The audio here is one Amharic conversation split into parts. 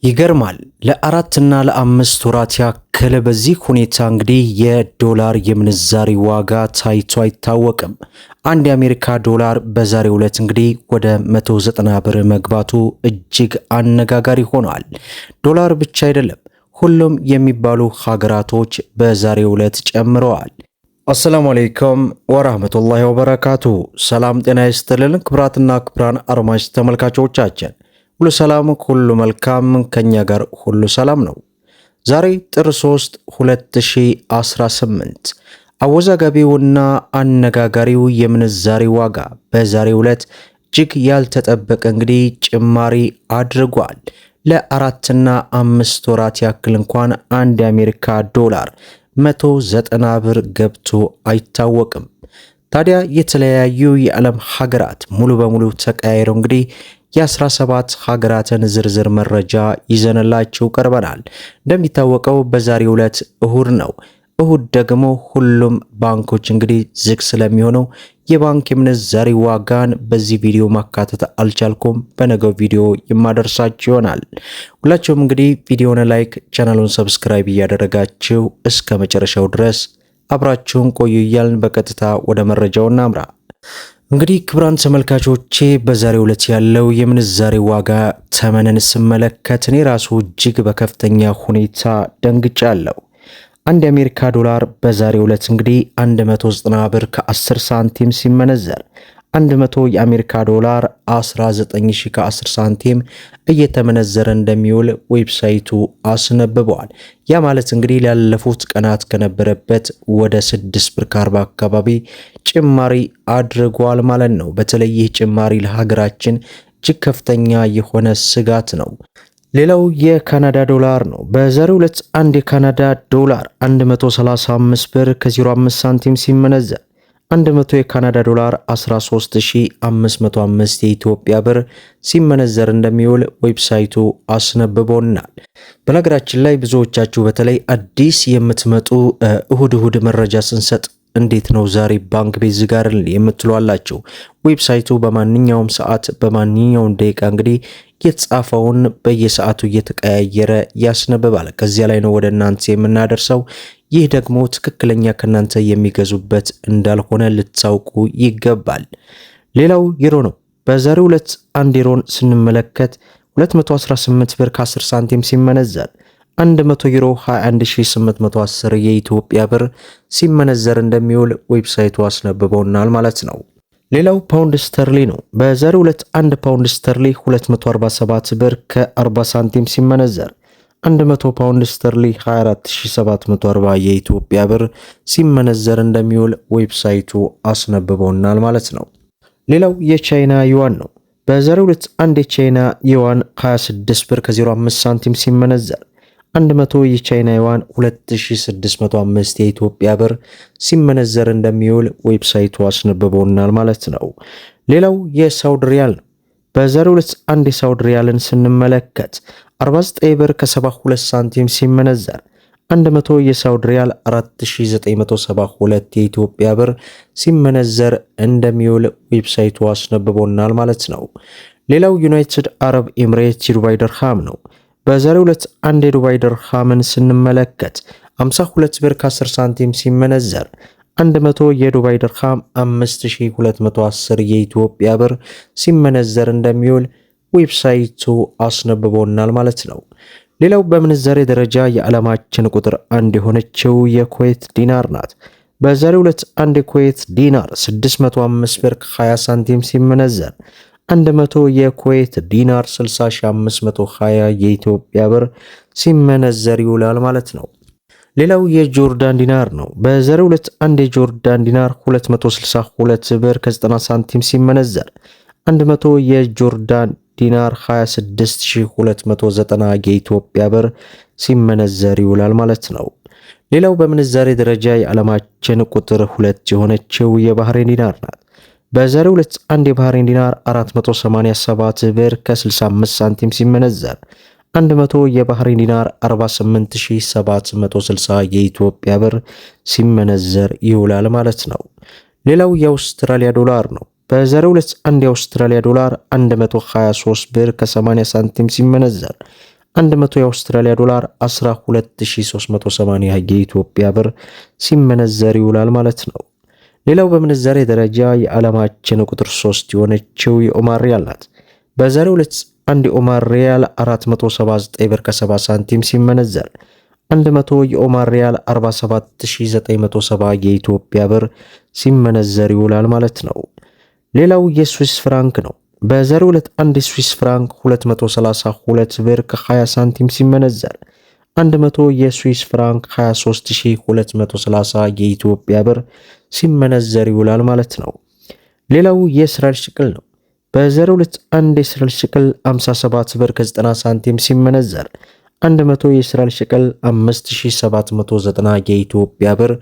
ይገርማል። ለአራትና ለአምስት ወራት ያክል በዚህ ሁኔታ እንግዲህ የዶላር የምንዛሪ ዋጋ ታይቶ አይታወቅም። አንድ የአሜሪካ ዶላር በዛሬው ዕለት እንግዲህ ወደ 190 ብር መግባቱ እጅግ አነጋጋሪ ሆኗል። ዶላር ብቻ አይደለም፣ ሁሉም የሚባሉ ሀገራቶች በዛሬው ዕለት ጨምረዋል። አሰላሙ አለይኩም ወራህመቱላሂ ወበረካቱ። ሰላም ጤና ይስጥልን ክብራትና ክብራን አድማጭ ተመልካቾቻችን ሁሉ ሰላም ሁሉ መልካም፣ ከኛ ጋር ሁሉ ሰላም ነው። ዛሬ ጥር 3 2018 አወዛጋቢውና አነጋጋሪው የምንዛሬ ዋጋ በዛሬው ዕለት እጅግ ያልተጠበቀ እንግዲህ ጭማሪ አድርጓል። ለአራትና አምስት ወራት ያክል እንኳን አንድ የአሜሪካ ዶላር 190 ብር ገብቶ አይታወቅም። ታዲያ የተለያዩ የዓለም ሀገራት ሙሉ በሙሉ ተቀያይረው እንግዲህ የ17 ሀገራትን ዝርዝር መረጃ ይዘንላችሁ ቀርበናል። እንደሚታወቀው በዛሬው ዕለት እሁድ ነው። እሁድ ደግሞ ሁሉም ባንኮች እንግዲህ ዝግ ስለሚሆነው የባንክ የምንዛሬ ዋጋን በዚህ ቪዲዮ ማካተት አልቻልኩም። በነገው ቪዲዮ የማደርሳችሁ ይሆናል። ሁላችሁም እንግዲህ ቪዲዮውን ላይክ፣ ቻናሉን ሰብስክራይብ እያደረጋችሁ እስከ መጨረሻው ድረስ አብራችሁን ቆዩ እያልን በቀጥታ ወደ መረጃው እናምራ። እንግዲህ ክቡራን ተመልካቾቼ በዛሬው ዕለት ያለው የምንዛሬ ዋጋ ተመንን ስመለከት እኔ ራሱ እጅግ በከፍተኛ ሁኔታ ደንግጫለሁ። አንድ የአሜሪካ ዶላር በዛሬው ዕለት እንግዲህ 190 ብር ከ10 ሳንቲም ሲመነዘር 100 የአሜሪካ ዶላር 19000 ከ10 ሳንቲም እየተመነዘረ እንደሚውል ዌብሳይቱ አስነብበዋል። ያ ማለት እንግዲህ ላለፉት ቀናት ከነበረበት ወደ 6 ብር ከ40 አካባቢ ጭማሪ አድርጓል ማለት ነው። በተለይ ይህ ጭማሪ ለሀገራችን እጅግ ከፍተኛ የሆነ ስጋት ነው። ሌላው የካናዳ ዶላር ነው። በዛሬው ዕለት አንድ የካናዳ ዶላር 135 ብር ከ05 ሳንቲም ሲመነዘር 100 የካናዳ ዶላር 13505 የኢትዮጵያ ብር ሲመነዘር እንደሚውል ዌብሳይቱ አስነብቦናል። በነገራችን ላይ ብዙዎቻችሁ በተለይ አዲስ የምትመጡ እሁድ መረጃ ስንሰጥ እንዴት ነው ዛሬ ባንክ ቤት ዝግ አይደል የምትሏላችሁ? ዌብሳይቱ በማንኛውም ሰዓት በማንኛውም ደቂቃ እንግዲህ የተጻፈውን በየሰዓቱ እየተቀያየረ ያስነብባል። ከዚያ ላይ ነው ወደ እናንተ የምናደርሰው። ይህ ደግሞ ትክክለኛ ከናንተ የሚገዙበት እንዳልሆነ ልታውቁ ይገባል። ሌላው ዩሮ ነው። በዛሬው ዕለት አንድ ዩሮን ስንመለከት 218 ብር ከ10 ሳንቲም ሲመነዘር 100 ዩሮ 21810 የኢትዮጵያ ብር ሲመነዘር እንደሚውል ዌብሳይቱ አስነብበውናል ማለት ነው። ሌላው ፓውንድ ስተርሊ ነው። በዛሬው ዕለት 1 ፓውንድ ስተርሊ 247 ብር ከ40 ሳንቲም ሲመነዘር 100 ፓውንድ ስተርሊ 24740 የኢትዮጵያ ብር ሲመነዘር እንደሚውል ዌብሳይቱ አስነብበውናል ማለት ነው። ሌላው የቻይና ዩዋን ነው። በዛሬው ዕለት አንድ የቻይና ዩዋን 26 ብር ከ05 ሳንቲም ሲመነዘር 100 የቻይና ዩዋን 2605 የኢትዮጵያ ብር ሲመነዘር እንደሚውል ዌብሳይቱ አስነብበውናል ማለት ነው። ሌላው የሳውዲ ሪያል ነው። በዛሬው ዕለት አንድ የሳውዲ ሪያልን ስንመለከት 49 ብር ከ72 ሳንቲም ሲመነዘር 100 የሳውዲ ሪያል 4972 የኢትዮጵያ ብር ሲመነዘር እንደሚውል ዌብሳይቱ አስነብቦናል ማለት ነው። ሌላው ዩናይትድ አረብ ኤምሬት የዱባይ ድርሃም ነው። በዛሬው ዕለት አንድ የዱባይ ድርሃምን ስንመለከት 52 ብር ከ10 ሳንቲም ሲመነዘር 100 የዱባይ ድርሃም 5210 የኢትዮጵያ ብር ሲመነዘር እንደሚውል ዌብሳይቱ አስነብቦናል ማለት ነው። ሌላው በምንዛሬ ደረጃ የዓለማችን ቁጥር 1 የሆነችው የኩዌት ዲናር ናት። በዛሬው ዕለት አንድ የኩዌት ዲናር 605 ብር ከ20 ሳንቲም ሲመነዘር 100 የኩዌት ዲናር 60520 የኢትዮጵያ ብር ሲመነዘር ይውላል ማለት ነው። ሌላው የጆርዳን ዲናር ነው። በዛሬው ዕለት አንድ የጆርዳን ዲናር 262 ብር ከ90 ሳንቲም ሲመነዘር 100 የጆርዳን ዲናር 26290 የኢትዮጵያ ብር ሲመነዘር ይውላል ማለት ነው። ሌላው በምንዛሬ ደረጃ የዓለማችን ቁጥር 2 የሆነችው የባህሬን ዲናር ናት። በዛሬው ዕለት አንድ የባህሬን ዲናር 487 ብር ከ65 ሳንቲም ሲመነዘር 100 የባህሬን ዲናር 48760 የኢትዮጵያ ብር ሲመነዘር ይውላል ማለት ነው። ሌላው የአውስትራሊያ ዶላር ነው። በዛሬው ዕለት አንድ የአውስትራሊያ ዶላር 123 ብር ከ80 ሳንቲም ሲመነዘር 100 የአውስትራሊያ ዶላር 12380 የኢትዮጵያ ብር ሲመነዘር ይውላል ማለት ነው። ሌላው በምንዛሬ ደረጃ የዓለማችን ቁጥር 3 የሆነችው የኦማር ሪያል ናት። በዛሬው ዕለት አንድ የኦማር ሪያል 479 ብር ከ70 ሳንቲም ሲመነዘር 100 የኦማር ሪያል 47970 የኢትዮጵያ ብር ሲመነዘር ይውላል ማለት ነው። ሌላው የስዊስ ፍራንክ ነው። በዛሬው ዕለት አንድ የስዊስ ፍራንክ 232 ብር ከ20 ሳንቲም ሲመነዘር 100 የስዊስ ፍራንክ 23230 የኢትዮጵያ ብር ሲመነዘር ይውላል ማለት ነው። ሌላው የእስራኤል ሽቅል ነው። በዛሬው ዕለት አንድ የእስራኤል ሽቅል 57 ብር ከ90 ሳንቲም ሲመነዘር 100 የእስራኤል ሽቅል 5790 የኢትዮጵያ ብር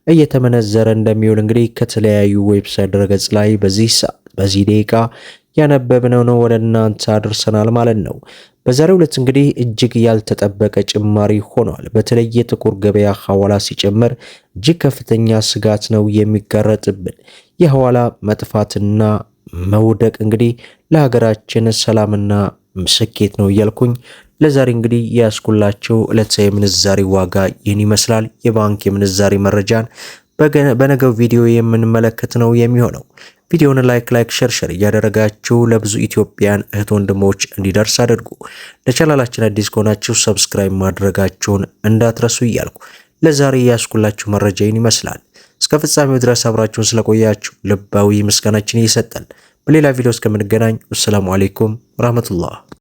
እየተመነዘረ እንደሚውል እንግዲህ ከተለያዩ ዌብሳይት ድረገጽ ላይ በዚህ ደቂቃ ያነበብነው ነው ወደ እናንተ አድርሰናል ማለት ነው። በዛሬው ዕለት እንግዲህ እጅግ ያልተጠበቀ ጭማሪ ሆኗል። በተለይ የጥቁር ገበያ ሐዋላ ሲጨምር እጅግ ከፍተኛ ስጋት ነው የሚጋረጥብን። የሐዋላ መጥፋትና መውደቅ እንግዲህ ለሀገራችን ሰላምና ስኬት ነው እያልኩኝ ለዛሬ እንግዲህ ያስኩላችሁ ዕለታዊ የምንዛሬ ዋጋ ይህን ይመስላል። የባንክ የምንዛሬ መረጃን በነገው ቪዲዮ የምንመለከት ነው የሚሆነው። ቪዲዮውን ላይክ ሸር እያደረጋችሁ ለብዙ ኢትዮጵያን እህት ወንድሞች እንዲደርስ አድርጉ። ለቻናላችን አዲስ ከሆናችሁ ሰብስክራይብ ማድረጋችሁን እንዳትረሱ እያልኩ ለዛሬ ያስኩላችሁ መረጃ ይህን ይመስላል። እስከ ፍጻሜው ድረስ አብራችሁን ስለቆያችሁ ልባዊ ምስጋናችን እየሰጠን በሌላ ቪዲዮ እስከምንገናኝ ወሰላሙ አለይኩም ወራህመቱላህ።